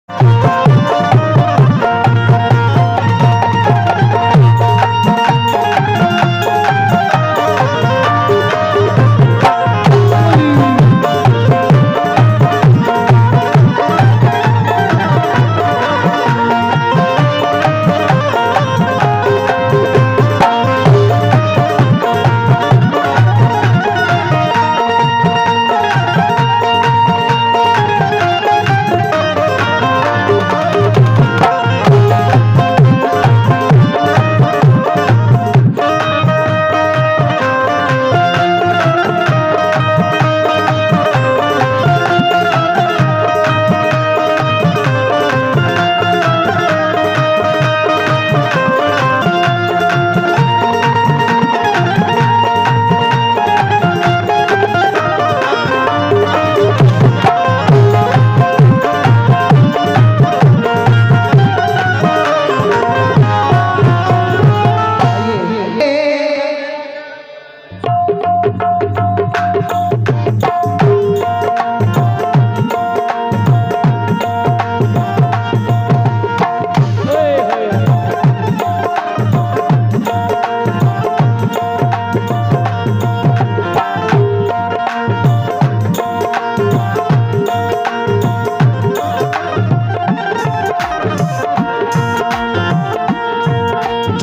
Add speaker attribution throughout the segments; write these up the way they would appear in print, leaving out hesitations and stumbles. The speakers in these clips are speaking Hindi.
Speaker 1: जो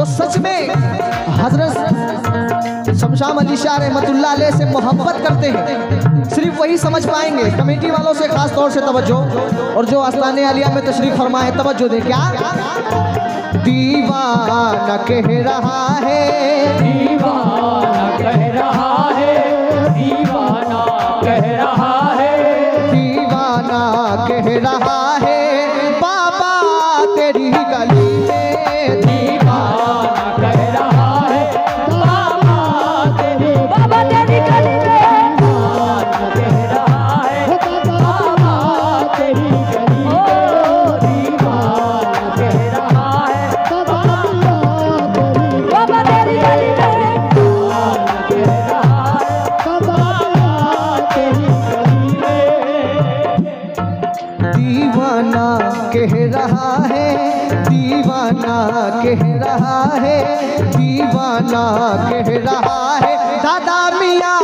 Speaker 1: सच में हजरत शमशाम अली शाह रहमतुल्लाह अलैह से मोहब्बत करते हैं सिर्फ वही समझ पाएंगे। कमेटी वालों से खास तौर से तवज्जो, और जो आस्ताने आलिया में तशरीफ फरमाए तवज्जो दे। क्या दीवाना कह रहा है,
Speaker 2: दीवाना कह रहा है, दीवाना कह रहा है,
Speaker 1: दीवाना कह रहा है बाबा तेरी गली में,
Speaker 2: दीवाना कह रहा है बाबा तेरी गली में, दीवाना कह रहा है बाबा तेरी गली में, दीवाना कह रहा है बाबा तेरी गली में, दीवाना कह रहा है बाबा तेरी गली में,
Speaker 1: दीवाना कह रहा है, दीवाना कह रहा है, दीवाना कह रहा है दादा मियाँ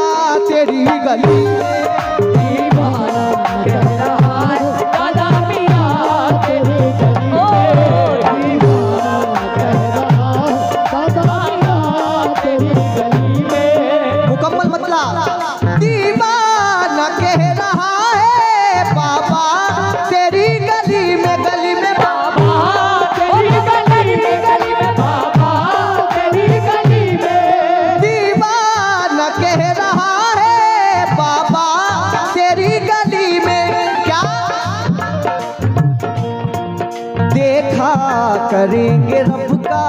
Speaker 1: तेरी गली में,
Speaker 2: दीवाना कह रहा है दादा मियाँ तेरी गली में, दीवाना कह रहा है दादा मियाँ तेरी गली में।
Speaker 1: मुकम्मल मतलब दीवाना कह रहा है बाबा तेरी गली में, गली में
Speaker 2: बाबा तेरी गली में, गली में बाबा तेरी गली में,
Speaker 1: दीवाना कह रहा है बाबा तेरी गली में। क्या देखा करेंगे रब का,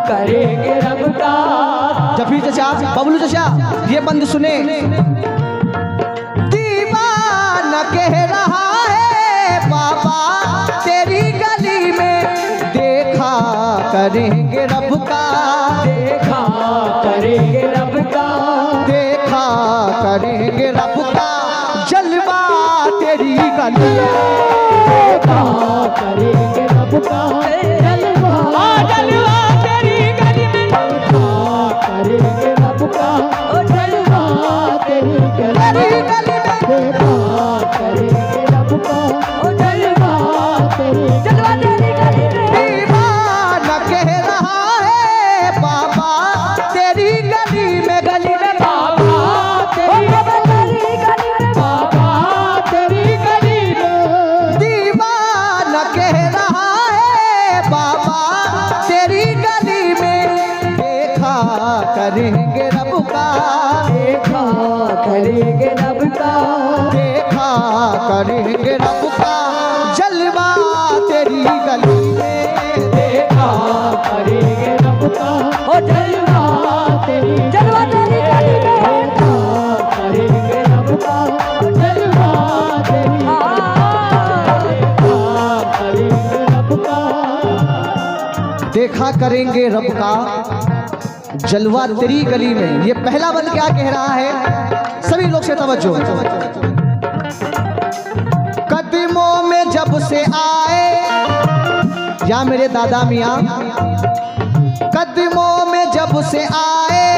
Speaker 2: करेंगे रब का।
Speaker 1: जफी चचा, बबलू चचा, ये बंद सुने। दीवाना कह रहा है बाबा तेरी गली में, देखा करेंगे रब का,
Speaker 2: देखा करेंगे रब का,
Speaker 1: देखा करेंगे रब का जलवा तेरी गली में,
Speaker 2: देखा करेंगे रब का जलवा, जलवा तेरी गली में, देखा करेंगे रब का जलवा तेरी गली में, देखा करेंगे रब का जलवा तेरी, जलवा तेरी गली में।
Speaker 1: दीवाना कह रहा है बाबा तेरी गली में, गली में
Speaker 2: बाबा तेरी गली में, बाबा तेरी गली में,
Speaker 1: दीवाना कह रहा है बाबा तेरी गली में, देखा करेंगे रब का,
Speaker 2: देखा करेंगे रब का,
Speaker 1: देखा करेंगे रब का जलवा तेरी गली में,
Speaker 2: देखा करेंगे रब का ओ जलवा तेरी, जलवा तेरी गली में, देखा करेंगे रब का ओ जलवा तेरी, देखा करेंगे रब का,
Speaker 1: देखा करेंगे रब का जलवा तेरी गली में। ये पहला बंद क्या कह रहा है, सभी लोग से तवज्जो। कदमों में जब से आए, या मेरे दादा मियाँ कदमों में जब से आए,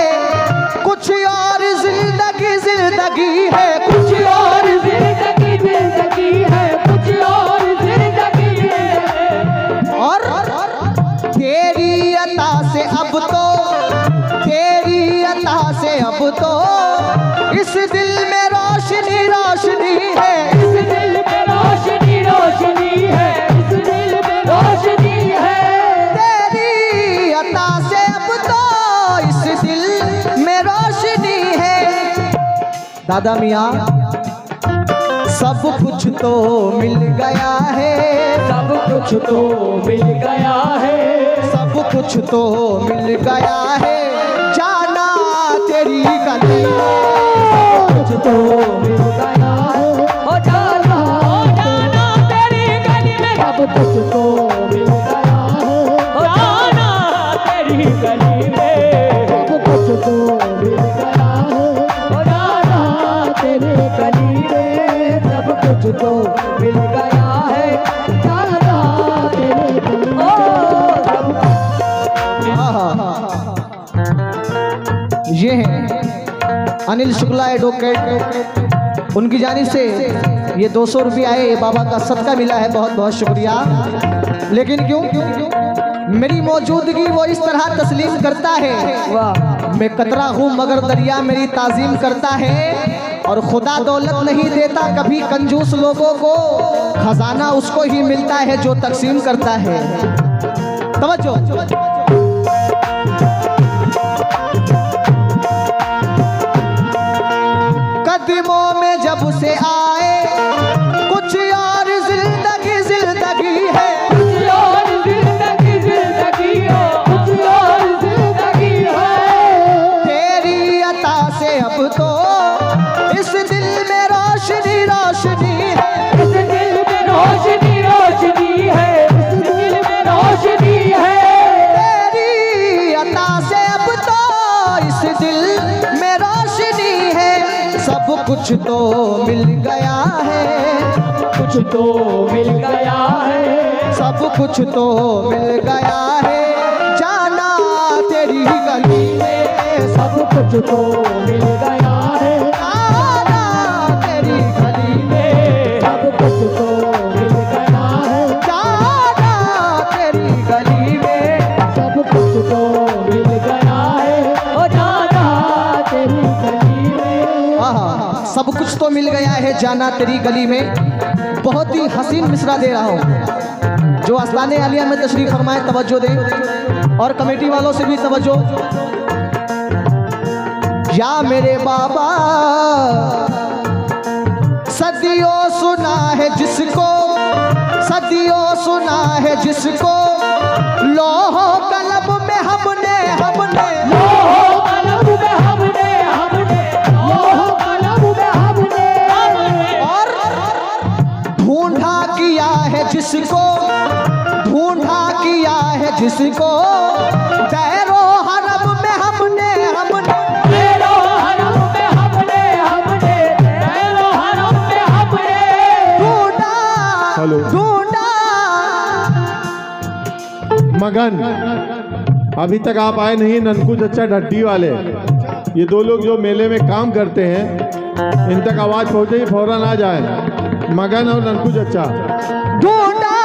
Speaker 1: कुछ और जिंदगी जिंदगी है,
Speaker 2: कुछ और जिंदगी जिंदगी है, कुछ और जिंदगी है।
Speaker 1: और तेरी अता से अब तो, तेरी अता से अब तो इस दिल में रोशनी रोशनी है,
Speaker 2: इस दिल में रोशनी रोशनी है, इस दिल में रोशनी है।
Speaker 1: तेरी अता से अब तो इस दिल में रोशनी है। दादा मियाँ सब कुछ तो मिल गया है,
Speaker 2: सब कुछ तो मिल गया है,
Speaker 1: सब कुछ तो मिल गया है, जाना तेरी गली में।
Speaker 2: कुछ तो मिल गया है, ओ जाना तेरी गली में। सब कुछ तो मिल गया है, ओ जाना तेरी गली में। सब कुछ तो मिल गया है, ओ जाना तेरी गली में। सब कुछ तो मिल गया है, जाना तेरी गली में।
Speaker 1: ये हैं अनिल शुक्ला एडवोकेट, उनकी जानिब से ये 200 रुपये आए, ये बाबा का सदका मिला है, बहुत बहुत शुक्रिया। लेकिन क्यों मेरी मौजूदगी वो इस तरह तस्लीम करता है, वाह मैं कतरा हूँ मगर दरिया मेरी ताजीम करता है। और खुदा दौलत नहीं देता कभी कंजूस लोगों को, खजाना उसको ही मिलता है जो तकसीम करता है। तवज्जो, कदमों में जब से आए, कुछ और जिंदगी जिंदगी है,
Speaker 2: कुछ और जिंदगी जिंदगी है, कुछ और जिंदगी है।
Speaker 1: तेरी अता से अब तो इस दिल में रोशनी रोशनी है,
Speaker 2: इस दिल में रोशनी रोशनी है, इस दिल में रोशनी है।
Speaker 1: तेरी अता से अब तो इस दिल में रोशनी है, सब कुछ तो मिल गया है,
Speaker 2: कुछ तो मिल गया है,
Speaker 1: सब कुछ तो मिल गया है, जाना तेरी गली में।
Speaker 2: सब कुछ तो मिल गया है,
Speaker 1: जाना तेरी गली में,
Speaker 2: सब कुछ तो मिल गया है,
Speaker 1: जाना तेरी गली में।
Speaker 2: सब कुछ तो मिल गया है, ओ जाना तेरी गली में।
Speaker 1: आहा, सब कुछ तो मिल गया है, जाना तेरी गली में। बहुत ही हसीन मिसरा दे रहा हूँ, जो आस्ताने आलिया में तशरीफ फरमाए तवज्जो दें, और कमेटी वालों से भी तवज्जो। या मेरे बाबा सदियों सुना है जिसको, सदियों सुना है जिसको, लोहो कलब में हमने हमने
Speaker 2: लोहो कलब में हमने हमने, लोहो कलब में हमने।
Speaker 1: और ढूंढा किया है जिसको, ढूंढा किया है जिसको, तैरो हरम में हमने हमने,
Speaker 2: तेरो हरम में हमने हमने, तेरो हरम में हमने।
Speaker 1: ढूंढा ढूंढा।
Speaker 3: मगन अभी तक आप आए नहीं, ननकू चच्चा ढड्डी वाले, ये दो लोग जो मेले में काम करते हैं, इन तक आवाज पहुंचे ही फौरन आ जाए। मगन और ननकू चच्चा।
Speaker 1: ढूंढा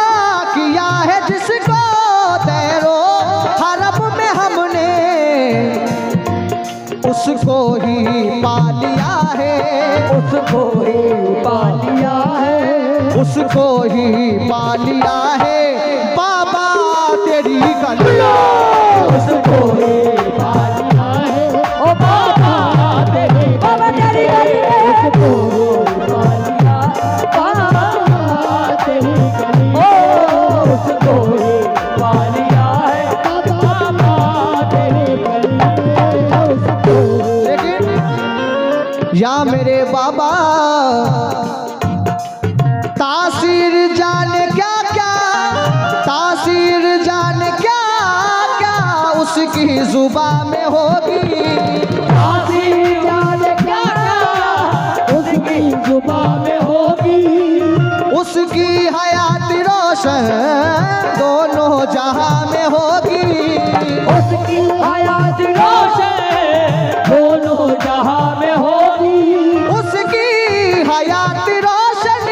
Speaker 1: किया है जिसको, तैरो हरम में हमने, उसको ही पा लिया है,
Speaker 2: उसको ही पा लिया है,
Speaker 1: उसको ही पा लिया है, बाबा तेरी गली।
Speaker 2: उसको ही पा लिया है, ओ बाबा तेरी गली में। उसको ही पा लिया, बाबा तेरी गली में। ओ उसको ही पा लिया है, बाबा तेरी गली में। उसको
Speaker 1: लेकिन या मेरे बाबा तासीर जाने क्या क्या, तासीर जाने क्या क्या उसकी जुबान में होगी,
Speaker 2: तासीर जाने क्या क्या उसकी जुबान में होगी।
Speaker 1: उसकी हया रोशन दोनों जहां में होगी।
Speaker 2: उसकी हयात रोशन दोनों जहां में होगी।
Speaker 1: उसकी हयात रोशन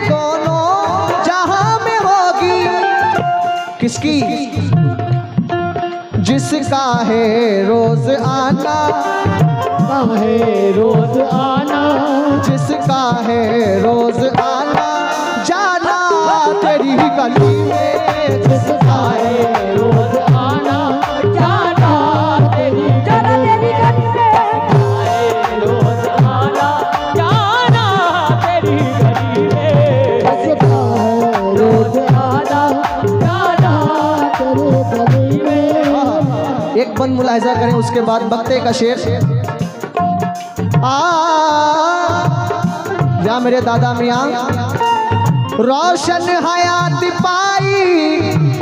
Speaker 1: दोनों जहां में होगी। किसकी? जिसका है रोज आना,
Speaker 2: है रोज आना,
Speaker 1: जिसका है रोज आना जाना तेरी गली में।
Speaker 2: जिसका है रोज आना जाना तेरी गली में, है रोज आना जाना तेरी गली में। जिसका है रोज आना जाना तेरी गली में।
Speaker 1: एक बंद मुलाहिजा करें, उसके बाद बक्ते का शेर। या मेरे दादा मियाँ, रोशन हयात पाई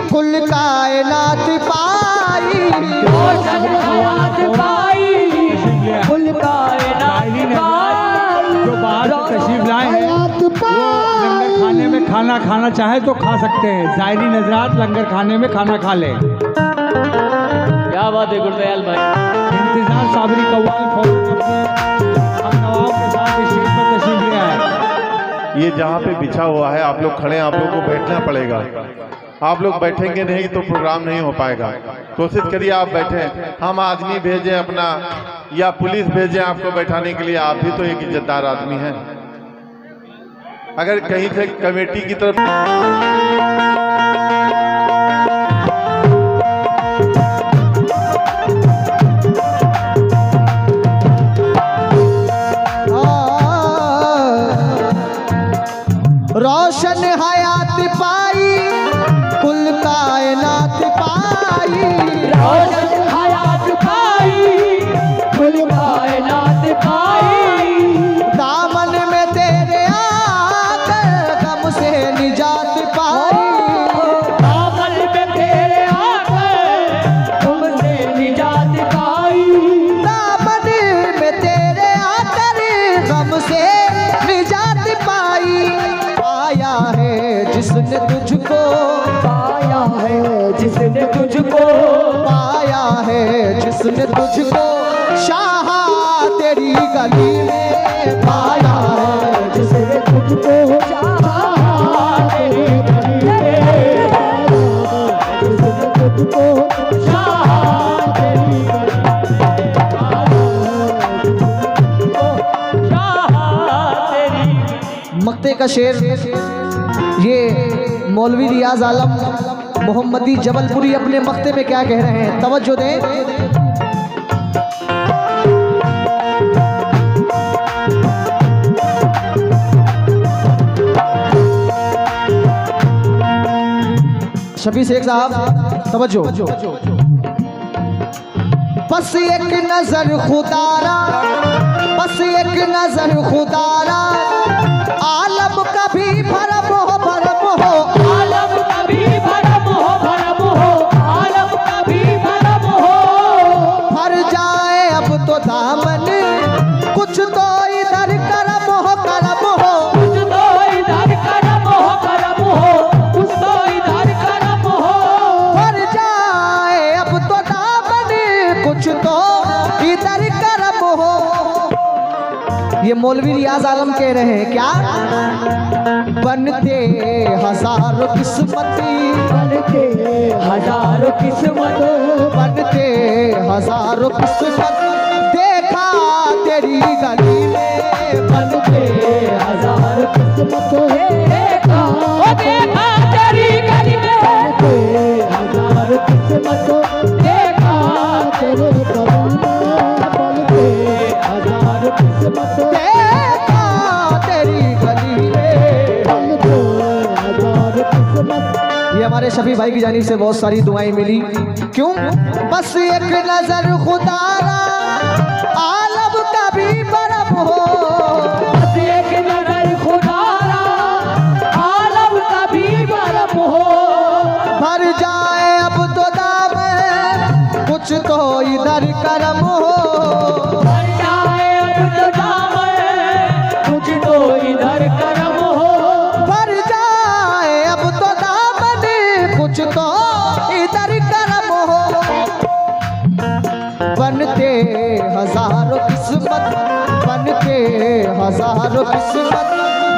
Speaker 1: कुल कायनात पाई।
Speaker 2: रोशन हयात पाई कुल कायनात पाई।
Speaker 4: जो बाहर से तशरीफ लाए हैं वो लंगर खाने में खाना खाना चाहे तो खा सकते हैं। ज़ायरी नजरात लंगर खाने में खाना खा लें।
Speaker 2: क्या बात है गुरदयाल भाई।
Speaker 4: इंतजार साबरी कव्वाल फौजी हम नवाब के साथ इस स्टेज पर तशरीफ ले आए।
Speaker 3: ये जहाँ पे बिछा हुआ है, आप लोग खड़े हैं, आप लोगों को बैठना पड़ेगा। आप लोग बैठेंगे नहीं तो प्रोग्राम नहीं हो पाएगा। कोशिश करिए आप बैठें। हम आदमी भेजें अपना या पुलिस भेजें आपको बैठाने के लिए, आप भी तो एक इज्जतदार आदमी हैं। अगर कहीं से कमेटी की तरफ
Speaker 1: रोशन हयात पाई कुल कायनात पाई।
Speaker 2: रोशन हयात पाई कुल कायनात पाई।
Speaker 1: दामन में तेरे आकर गम से निजात पाई।
Speaker 2: दामन में तेरे आकर तुमसे निजात पाई।
Speaker 1: दामन में तेरे आकर गम से निजात पाई। पाया है जिसने तुझको,
Speaker 2: पाया है जिसने तुझको,
Speaker 1: पाया है जिसने तुझको शाह तेरी गली में। पाया है
Speaker 2: जिसने तुझको चाहा तेरी गली में। जिसने तुझको चाहा तेरी गली में। चाहा तेरी
Speaker 1: मक्ते का शेर ये मौलवी रियाज आलम मोहम्मदी जबलपुरी अपने मक्ते में क्या कह रहे हैं, तवज्जो दें। शफी शेख साहब तवज्जो। बस एक नजर खुदारा, बस एक नजर खुदारा, आलम कभी भरम हो, भरम हो।
Speaker 2: आलम कभी भरम हो, भरम हो। आलम कभी भरम हो।
Speaker 1: भर जाए अब तो दामन, कुछ तो इधर करम हो, करम हो।
Speaker 2: कुछ तो इधर करम हो, करम हो। कुछ तो इधर करम हो।
Speaker 1: भर जाए अब तो दामन, कुछ तो इधर करम हो। ये मौलवी रियाज आलम कह रहे हैं क्या? बनते हजारों किस्मती,
Speaker 2: बनते हजारों किस्मत,
Speaker 1: बनते हजारों किस्मत, देखा तेरी गली में।
Speaker 2: बनते हजारों किस्मत, देखा ओ देखा तेरी गली में। बनते हजारों किस्मत, देखा तेरे गली में। बनते हजारों किस्मत,
Speaker 1: देखा तेरी गली में।
Speaker 2: बनते हजारों किस्मत।
Speaker 1: ये हमारे शफी भाई की जानिब से बहुत सारी दुआएं मिली। क्यों? बस एक नजर खुदारा, आलम कभी बरम हो।
Speaker 2: बस एक नजर खुदारा, आलम कभी बरम हो।
Speaker 1: भर जाए अब तो दामन, कुछ तो इधर करम हो।
Speaker 2: भर जाए अब तो दामन, कुछ तो इधर करम हो।
Speaker 1: भर जाए अब तो दामन, हजारों किस्मत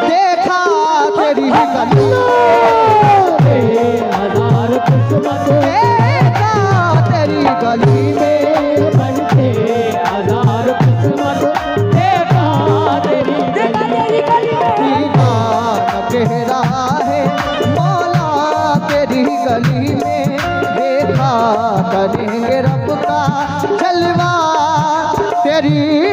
Speaker 1: देखा तेरी गली
Speaker 2: हजार किस्मत
Speaker 1: देखा तेरी गली में
Speaker 2: बनते हजार किस्मत देखा तेरी गली में
Speaker 1: दीवाना कह रहा है मौला तेरी गली में देखा करेंगे रब का जलवा तेरी